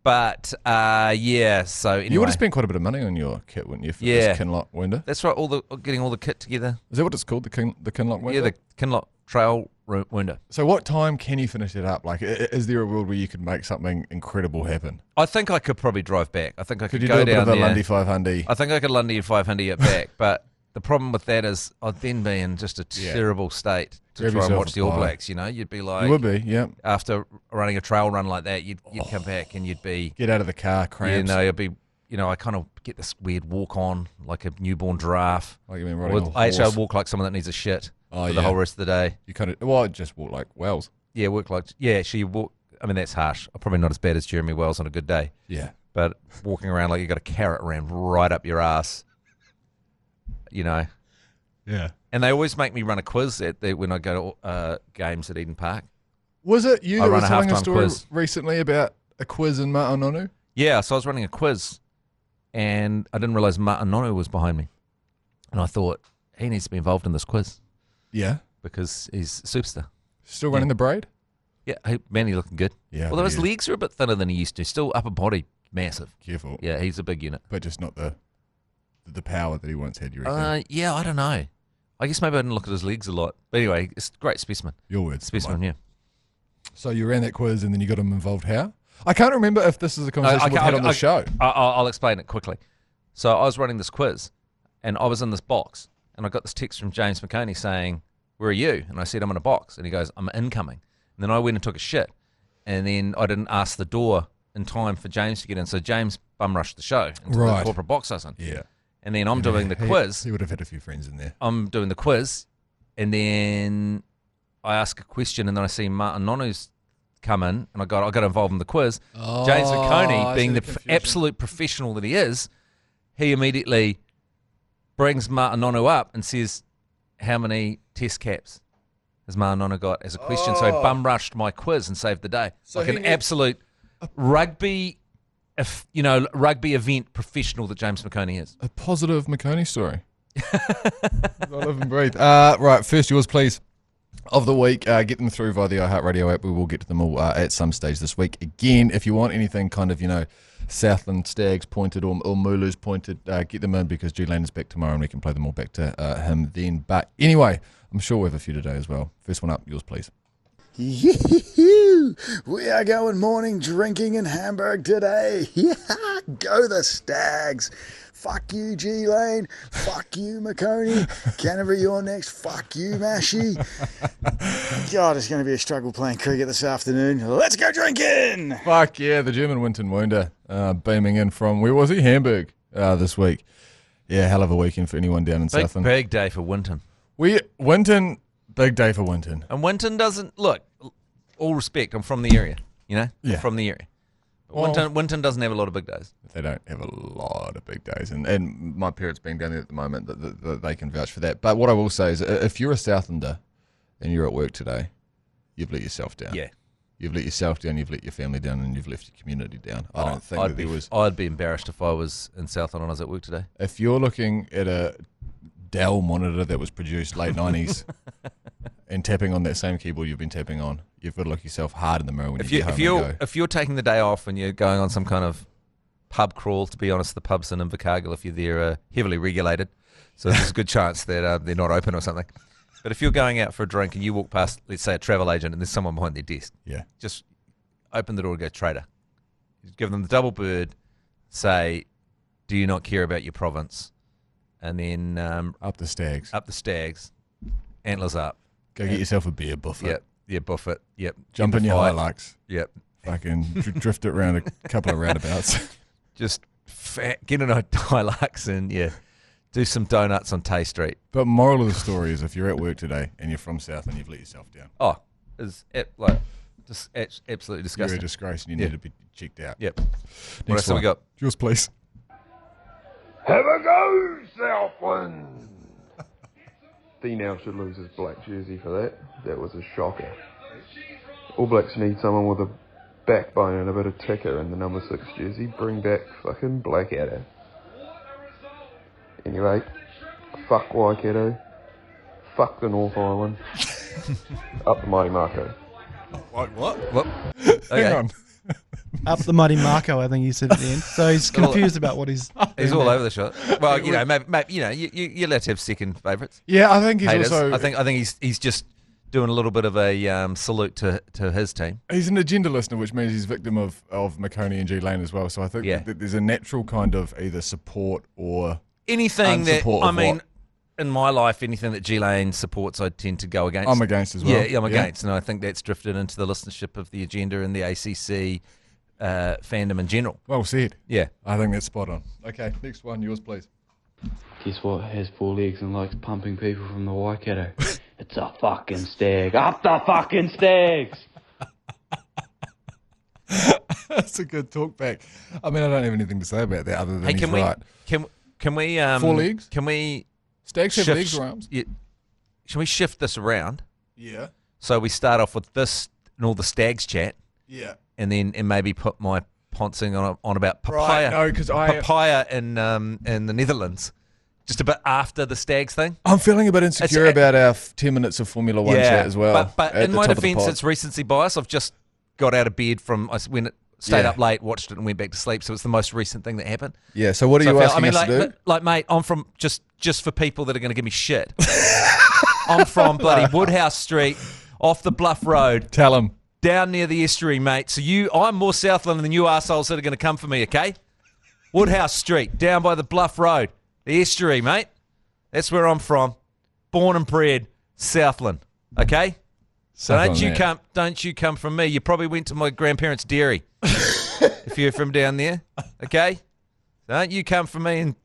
Speaker 2: But, so anyway.
Speaker 1: You would have spent quite a bit of money on your kit, wouldn't you, for this Kinloch window?
Speaker 2: That's right, getting all the kit together.
Speaker 1: Is that what it's called, the Kinloch window?
Speaker 2: Yeah, the Kinloch Trail window.
Speaker 1: So what time can you finish it up? Like, is there a world where you could make something incredible happen?
Speaker 2: I think I could probably drive back. I think I could
Speaker 1: you
Speaker 2: go
Speaker 1: do a
Speaker 2: down
Speaker 1: bit of the
Speaker 2: there.
Speaker 1: Lundy 500?
Speaker 2: I think I could Lundy 500 at back, but the problem with that is I'd then be in just a terrible state to
Speaker 1: Grab
Speaker 2: try and
Speaker 1: yourself
Speaker 2: watch
Speaker 1: a
Speaker 2: the All
Speaker 1: pie.
Speaker 2: Blacks. You know, you'd be like,
Speaker 1: You would be, yeah.
Speaker 2: after running a trail run like that, you'd come back and you'd be,
Speaker 1: Get out of the car, cramps.
Speaker 2: you'd be, I kind of get this weird walk on like a newborn giraffe.
Speaker 1: Like you've been riding a
Speaker 2: I actually
Speaker 1: horse.
Speaker 2: walk like someone that needs a shit
Speaker 1: Oh,
Speaker 2: for the
Speaker 1: yeah.
Speaker 2: whole rest of the day.
Speaker 1: You kind of, I just walk like Wells.
Speaker 2: Yeah, actually you walk. I mean, that's harsh. I'm probably not as bad as Jeremy Wells on a good day.
Speaker 1: Yeah.
Speaker 2: But walking around like you got a carrot rammed right up your ass,
Speaker 1: Yeah.
Speaker 2: And they always make me run a quiz when I go to games at Eden Park.
Speaker 1: Was it you
Speaker 2: I
Speaker 1: that
Speaker 2: run
Speaker 1: was
Speaker 2: a
Speaker 1: telling a
Speaker 2: halftime
Speaker 1: story
Speaker 2: quiz.
Speaker 1: recently about a quiz in Ma'anonu?
Speaker 2: Yeah, so I was running a quiz, and I didn't realise Ma'anonu was behind me. And I thought, he needs to be involved in this quiz
Speaker 1: Yeah.
Speaker 2: because he's a superstar.
Speaker 1: Still running the braid?
Speaker 2: Yeah, hey, man, he's looking good.
Speaker 1: Yeah.
Speaker 2: Although his
Speaker 1: yeah.
Speaker 2: legs are a bit thinner than he used to. Still upper body, massive.
Speaker 1: Careful.
Speaker 2: Yeah, he's a big unit.
Speaker 1: But just not the power that he once had, you reckon?
Speaker 2: Yeah, I don't know. I guess maybe I didn't look at his legs a lot. But anyway, it's a great specimen.
Speaker 1: Your words.
Speaker 2: Specimen, yeah.
Speaker 1: So you ran that quiz and then you got him involved how? I can't remember if this is a conversation we've had on the show.
Speaker 2: I'll explain it quickly. So I was running this quiz, and I was in this box, and I got this text from James McConey saying, "Where are you?" And I said, "I'm in a box." And he goes, "I'm incoming." And then I went and took a shit, and then I didn't ask the door in time for James to get in. So James bum rushed the show into the corporate box I was in.
Speaker 1: Yeah.
Speaker 2: And then I'm doing the quiz.
Speaker 1: He would have had a few friends in there.
Speaker 2: I'm doing the quiz, and then I ask a question, and then I see Martin Nonu's come in, and I got involved in the quiz. James McConey, being the absolute professional that he is, he immediately brings Martin Nonu up and says, "How many test caps has Martin Nonu got?" as a question. So he bum rushed my quiz and saved the day.
Speaker 1: So
Speaker 2: like an absolute rugby event professional that James McConey is.
Speaker 1: A positive McConey story. I live and breathe. Right, first yours, please, of the week. Get them through via the iHeartradio app. We will get to them all at some stage this week. Again, if you want anything kind of, Southland Stags pointed or Mooloo's pointed, get them in because G-Lane is back tomorrow and we can play them all back to him then. But anyway, I'm sure we have a few today as well. First one up, yours, please.
Speaker 9: We are going morning drinking in Hamburg today. Go the Stags. Fuck you, G-Lane. Fuck you, McConey. Canterbury, you're next. Fuck you, Mashy. God, it's going to be a struggle playing cricket this afternoon. Let's go drinking.
Speaker 1: Fuck yeah, the German Winton Wunder beaming in from, where was he? Hamburg this week. Yeah, hell of a weekend for anyone down in Southland.
Speaker 2: Big day for Winton.
Speaker 1: Winton, big day for Winton.
Speaker 2: And Winton doesn't, look, all respect, I'm from the area,
Speaker 1: Yeah.
Speaker 2: I'm from the area. Winton doesn't have a lot of big days.
Speaker 1: They don't have a lot of big days, and my parents being down there at the moment, that they can vouch for that. But what I will say is, if you're a Southlander and you're at work today, you've let yourself down.
Speaker 2: Yeah.
Speaker 1: You've let yourself down, you've let your family down, and you've left your community down. I don't think there was...
Speaker 2: I'd be embarrassed if I was in Southland and I was at work today.
Speaker 1: If you're looking at a Dell monitor that was produced late 90s and tapping on that same keyboard you've been tapping on, you've got to look yourself hard in the mirror when you get home and go.
Speaker 2: If you're taking the day off and you're going on some kind of pub crawl, to be honest, the pubs in Invercargill, if you're there, are heavily regulated. So there's a good chance that they're not open or something. But if you're going out for a drink and you walk past, let's say, a travel agent and there's someone behind their desk, just open the door and go, trader. Give them the double bird, say, do you not care about your province? And then...
Speaker 1: up the Stags.
Speaker 2: Up the Stags. Antlers up.
Speaker 1: Go get yourself a beer, buff it.
Speaker 2: Yep, yeah, buff it. Yep.
Speaker 1: Jump in your Hilux.
Speaker 2: Yep.
Speaker 1: Fucking drift it around a couple of roundabouts.
Speaker 2: Just get in a Hilux and, do some donuts on Tay Street.
Speaker 1: But moral of the story is, if you're at work today and you're from South and you've let yourself down.
Speaker 2: Oh, it's just absolutely disgusting.
Speaker 1: You're a disgrace and you need to be checked out.
Speaker 2: Yep.
Speaker 1: Next
Speaker 2: what else have we got?
Speaker 1: Yours, please.
Speaker 10: Have a go, Southland! D now should lose his black jersey for that. That was a shocker. All Blacks need someone with a backbone and a bit of ticker in the number 6 jersey. Bring back fucking Blackadder. Anyway, fuck Waikato. Fuck the North Island. Up the Mighty Marco.
Speaker 1: What?
Speaker 2: Okay.
Speaker 1: Hang on.
Speaker 3: Up the Mighty Marco, I think he said at the end. So he's confused about what he's...
Speaker 2: He's all over the shot. Well, maybe you're allowed to have second favourites.
Speaker 1: Yeah, I think he's
Speaker 2: haters.
Speaker 1: also...
Speaker 2: I think he's just doing a little bit of a salute to his team.
Speaker 1: He's an agenda listener, which means he's victim of McConey and G Lane as well. So I think that there's a natural kind of either support or
Speaker 2: anything that
Speaker 1: unsupportive
Speaker 2: in my life, anything that G Lane supports, I tend to go against.
Speaker 1: I'm against as well.
Speaker 2: Yeah, I'm against, and I think that's drifted into the listenership of the agenda and the ACC fandom in general.
Speaker 1: Well said.
Speaker 2: Yeah,
Speaker 1: I think that's spot on. Okay, next one, yours, please.
Speaker 11: Guess what has 4 legs and likes pumping people from the Waikato? It's a fucking stag. Up the fucking Stags!
Speaker 1: That's a good talk back. I mean, I don't have anything to say about that other than he's right.
Speaker 2: Can we
Speaker 1: 4 legs?
Speaker 2: Can we
Speaker 1: Stags have legs or arms?
Speaker 2: Yeah. Can we shift this around?
Speaker 1: Yeah.
Speaker 2: So we start off with this and all the Stags chat.
Speaker 1: Yeah.
Speaker 2: And then maybe put my poncing on about papaya.
Speaker 1: Right, no, because
Speaker 2: papaya in the Netherlands. Just a bit after the Stags thing.
Speaker 1: I'm feeling a bit insecure about our 10 minutes of Formula 1 chat as well.
Speaker 2: But in my defence, it's recency bias. I've just got out of bed when it stayed up late, watched it, and went back to sleep. So it's the most recent thing that happened.
Speaker 1: Yeah. So what are you asking us to do?
Speaker 2: Like, mate, I'm from just for people that are going to give me shit. I'm from bloody Woodhouse Street, off the Bluff Road.
Speaker 1: Tell them.
Speaker 2: Down near the estuary, mate. So I'm more Southland than you arseholes that are going to come for me, okay? Woodhouse Street, down by the Bluff Road. The estuary, mate. That's where I'm from. Born and bred, Southland. Okay? So don't you come from me. You probably went to my grandparents' dairy if you're from down there. Okay? Don't you come from me and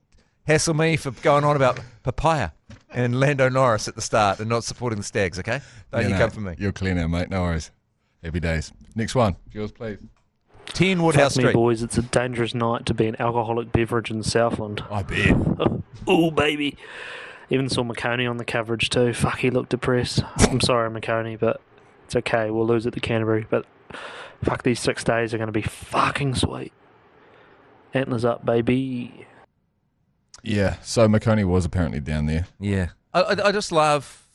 Speaker 2: hassle me for going on about papaya and Lando Norris at the start and not supporting the Stags, okay? Don't you come for me.
Speaker 1: You're clear now, mate. No worries. Happy days. Next one. Yours, please.
Speaker 2: 10 Woodhouse Street.
Speaker 12: Me, boys, it's a dangerous night to be an alcoholic beverage in Southland.
Speaker 1: I bet.
Speaker 12: Oh, baby. Even saw McConey on the coverage too. Fuck, he looked depressed. I'm sorry, McConey, but it's okay. We'll lose at the Canterbury. But fuck, these 6 days are going to be fucking sweet. Antlers up, baby.
Speaker 1: Yeah, so McConey was apparently down there.
Speaker 2: Yeah. I just love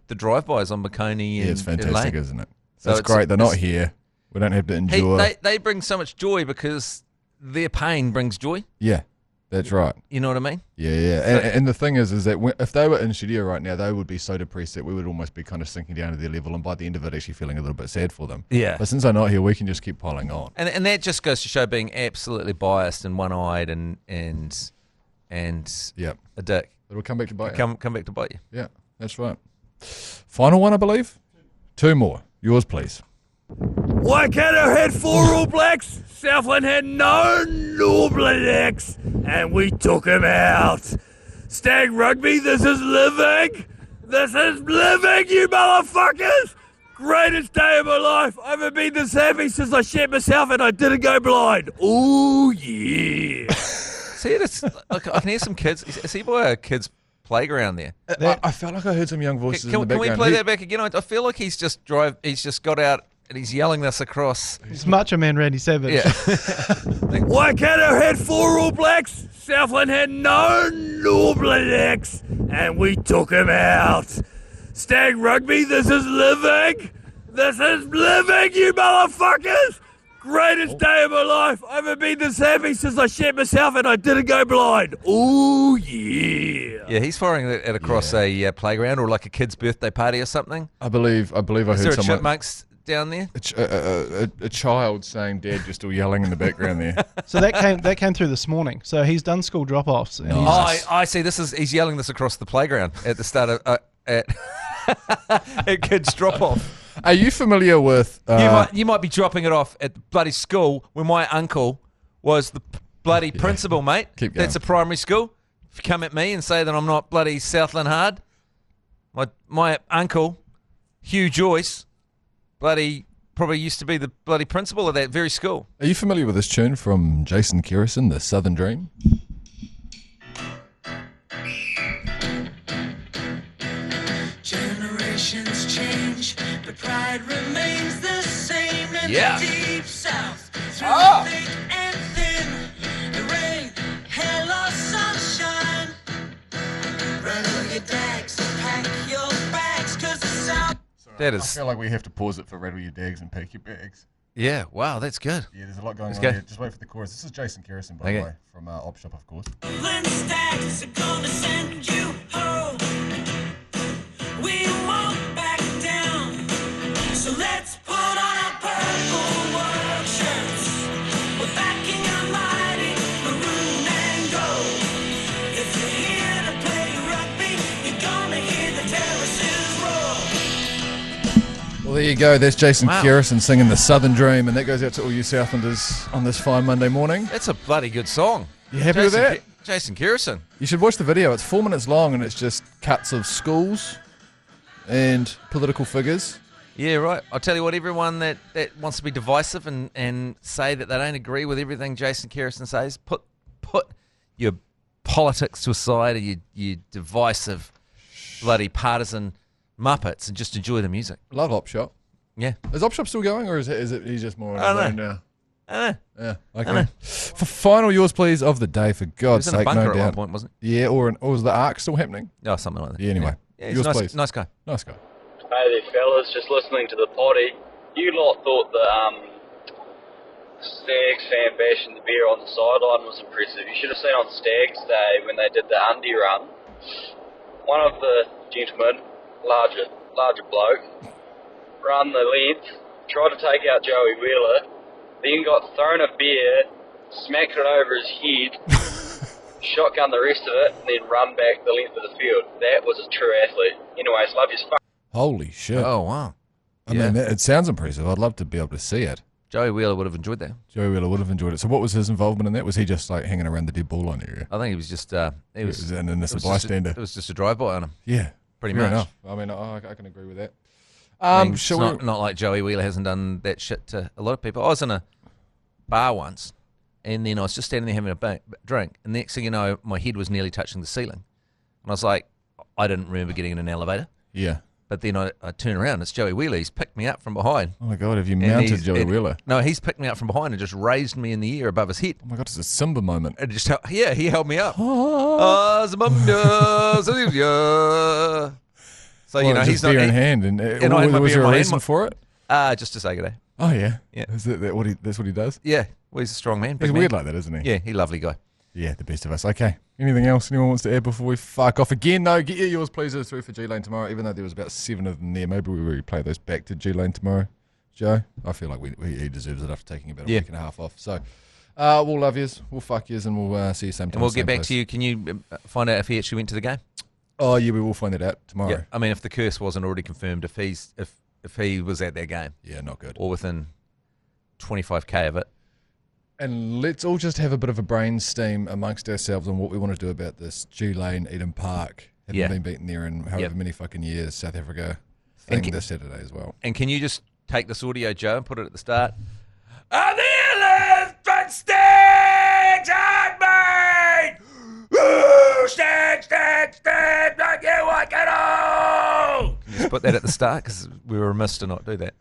Speaker 2: the drive-bys on McConey.
Speaker 1: Yeah, it's fantastic, isn't it? That's great. They're not here. We don't have to endure.
Speaker 2: They bring so much joy because their pain brings joy.
Speaker 1: Yeah, that's right.
Speaker 2: You know what I mean?
Speaker 1: Yeah. And the thing is that if they were in studio right now, they would be so depressed that we would almost be kind of sinking down to their level, and by the end of it, actually feeling a little bit sad for them.
Speaker 2: Yeah.
Speaker 1: But since they're not here, we can just keep piling on.
Speaker 2: And that just goes to show being absolutely biased and one-eyed and a dick.
Speaker 1: It'll come back to bite you.
Speaker 2: Come back to bite you.
Speaker 1: Yeah, that's right. Final one, I believe. 2 more. Yours, please.
Speaker 13: Waikato had 4 All Blacks, Southland had no All Blacks, and we took him out. Stag Rugby, this is living, you motherfuckers! Greatest day of my life. I haven't been this happy since I shat myself and I didn't go blind. Oh, yeah.
Speaker 2: See, I can hear some kids. Is he by a kid's playground there?
Speaker 1: I felt like I heard some young voices in the
Speaker 2: Can
Speaker 1: background.
Speaker 2: we play that back again? I feel like he's just got out and he's yelling this across.
Speaker 3: He's Macho Man Randy Savage.
Speaker 2: Yeah.
Speaker 13: Waikato had 4 All Blacks. Southland had no All Blacks. And we took him out. Stag Rugby, this is living. This is living, you motherfuckers. Greatest day of my life. I haven't been this happy since I shat myself and I didn't go blind. Oh, yeah.
Speaker 2: Yeah, he's firing it across a playground or like a kid's birthday party or something.
Speaker 1: I believe I heard
Speaker 2: Is there a
Speaker 1: someone.
Speaker 2: chipmunks down there?
Speaker 1: A child saying "Dad" just still yelling in the background there.
Speaker 3: So that came through this morning. So he's done school drop-offs. And
Speaker 2: I see. He's yelling this across the playground at the start of at kids drop-off.
Speaker 1: Are you familiar with?
Speaker 2: You might be dropping it off at the bloody school where my uncle was the bloody principal, mate.
Speaker 1: Keep going.
Speaker 2: That's a primary school. If you come at me and say that I'm not bloody Southland hard, my uncle, Hugh Joyce, bloody probably used to be the bloody principal of that very school.
Speaker 1: Are you familiar with this tune from Jason Kerrison, "The Southern Dream"?
Speaker 14: Generations change, but pride remains the same in
Speaker 2: Yeah.
Speaker 14: the deep south. Through thick and thin, the rain, hail or sunshine. Rattle your dags, pack your bags, 'cause the south.
Speaker 2: That
Speaker 1: I
Speaker 2: is.
Speaker 1: feel like we have to pause it for "Rattle Your Dags and Pack Your Bags."
Speaker 2: Yeah. Wow. That's good.
Speaker 1: Yeah, there's a lot going
Speaker 2: Let's
Speaker 1: on
Speaker 2: go.
Speaker 1: here. Just wait for the chorus. This is Jason Kerrison, by the way, from Op Shop, of course.
Speaker 14: Southland Stags are gonna send you home. We won't back down. So let's put on our purple work shirts. We're backing our mighty maroon and gold. If you're here to play rugby, you're gonna hear the terraces roar.
Speaker 1: Well, there you go. That's Jason Kerrison singing "The Southern Dream," and that goes out to all you Southlanders on this fine Monday morning.
Speaker 2: That's a bloody good song.
Speaker 1: You happy with that?
Speaker 2: Jason Kerrison.
Speaker 1: You should watch the video. It's 4 minutes long, and it's just cuts of schools and political figures.
Speaker 2: Yeah, right. I'll tell you what, everyone that wants to be divisive and say that they don't agree with everything Jason Kerrison says, put your politics to a side, or you divisive, bloody partisan muppets, and just enjoy the music.
Speaker 1: Love Op Shop.
Speaker 2: Yeah.
Speaker 1: Is Op Shop still going, or is it he's just more on
Speaker 2: I
Speaker 1: his
Speaker 2: don't
Speaker 1: own
Speaker 2: know.
Speaker 1: now?
Speaker 2: I don't know.
Speaker 1: Yeah,
Speaker 2: I
Speaker 1: okay.
Speaker 2: know.
Speaker 1: For final yours, please, of the day, for God's
Speaker 2: He was in a
Speaker 1: sake,
Speaker 2: bunker
Speaker 1: no
Speaker 2: at
Speaker 1: doubt.
Speaker 2: one point, wasn't
Speaker 1: Yeah, or was the arc still happening?
Speaker 2: Oh, something like that.
Speaker 1: Yeah, anyway.
Speaker 2: Yeah, he's
Speaker 1: Yours,
Speaker 2: nice,
Speaker 1: please.
Speaker 2: nice guy.
Speaker 1: Nice guy.
Speaker 15: Hey there, fellas. Just listening to the potty. You lot thought the Stags fan bashing the beer on the sideline was impressive. You should have seen on Stags Day when they did the undie run. One of the gentlemen, larger bloke, run the length, tried to take out Joey Wheeler, then got thrown a beer, smacked it over his head, shotgun the rest of it, and then run back the length of the field. That was a true athlete. Anyways, love you.
Speaker 1: Holy shit.
Speaker 2: Oh, wow.
Speaker 1: I mean, it sounds impressive. I'd love to be able to see it.
Speaker 2: Joey Wheeler would have enjoyed that.
Speaker 1: Joey Wheeler would have enjoyed it. So what was his involvement in that? Was he just like hanging around the dead ball line area?
Speaker 2: I think he was just
Speaker 1: He was an innocent bystander.
Speaker 2: It was just a drive-by on him.
Speaker 1: Yeah.
Speaker 2: Pretty
Speaker 1: fair
Speaker 2: much.
Speaker 1: enough. I mean, I can agree with that.
Speaker 2: I mean,
Speaker 1: shall
Speaker 2: it's not like Joey Wheeler hasn't done that shit to a lot of people. I was in a bar once, and then I was just standing there having a drink, and the next thing you know, my head was nearly touching the ceiling. And I was like, I didn't remember getting in an elevator.
Speaker 1: Yeah.
Speaker 2: But then I turn around, it's Joey Wheeler. He's picked me up from behind.
Speaker 1: Oh, my God, have you mounted Joey Wheeler?
Speaker 2: No, he's picked me up from behind and just raised me in the air above his head.
Speaker 1: Oh, my God, it's a Simba moment.
Speaker 2: And just he held me up. So,
Speaker 1: Well,
Speaker 2: you know,
Speaker 1: just
Speaker 2: he's not
Speaker 1: beer in hand. And
Speaker 2: I had my
Speaker 1: was
Speaker 2: beer
Speaker 1: there
Speaker 2: in
Speaker 1: a
Speaker 2: my
Speaker 1: reason
Speaker 2: hand.
Speaker 1: for it?
Speaker 2: Just to say good day.
Speaker 1: Oh, yeah?
Speaker 2: Yeah.
Speaker 1: Is that that's what he does?
Speaker 2: Yeah. Well, he's a strong man.
Speaker 1: He's
Speaker 2: big man.
Speaker 1: weird like that, isn't he?
Speaker 2: Yeah, he's a lovely guy.
Speaker 1: Yeah, the best of us. Okay. Anything else anyone wants to add before we fuck off again? No, get yours, please. It's through for G-Lane tomorrow, even though there was about 7 of them there. Maybe we replay those back to G-Lane tomorrow. Joe, I feel like he deserves it after taking about a week and a half off. So we'll love yous, we'll fuck yous, and we'll see you same time.
Speaker 2: And we'll get back to you. Can you find out if he actually went to the game?
Speaker 1: Oh, yeah, we will find that out tomorrow.
Speaker 2: Yeah. I mean, if the curse wasn't already confirmed, if he was at that game.
Speaker 1: Yeah, not good.
Speaker 2: Or within 25k of it.
Speaker 1: And let's all just have a bit of a brainstem amongst ourselves on what we want to do about this G-Lane, Eden Park. Haven't been beaten there in however many fucking years, South Africa. thing this Saturday as well.
Speaker 2: And can you just take this audio, Joe, and put it at the start? And the elephant Stags are made! Woo! Stags, like you like it all! Can you just put that at the start? Because we were remiss to not do that.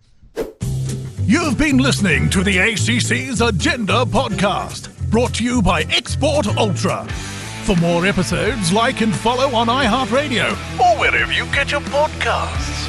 Speaker 4: You've been listening to the ACC's Agenda podcast, brought to you by Export Ultra. For more episodes, like and follow on iHeartradio or wherever you get your podcasts.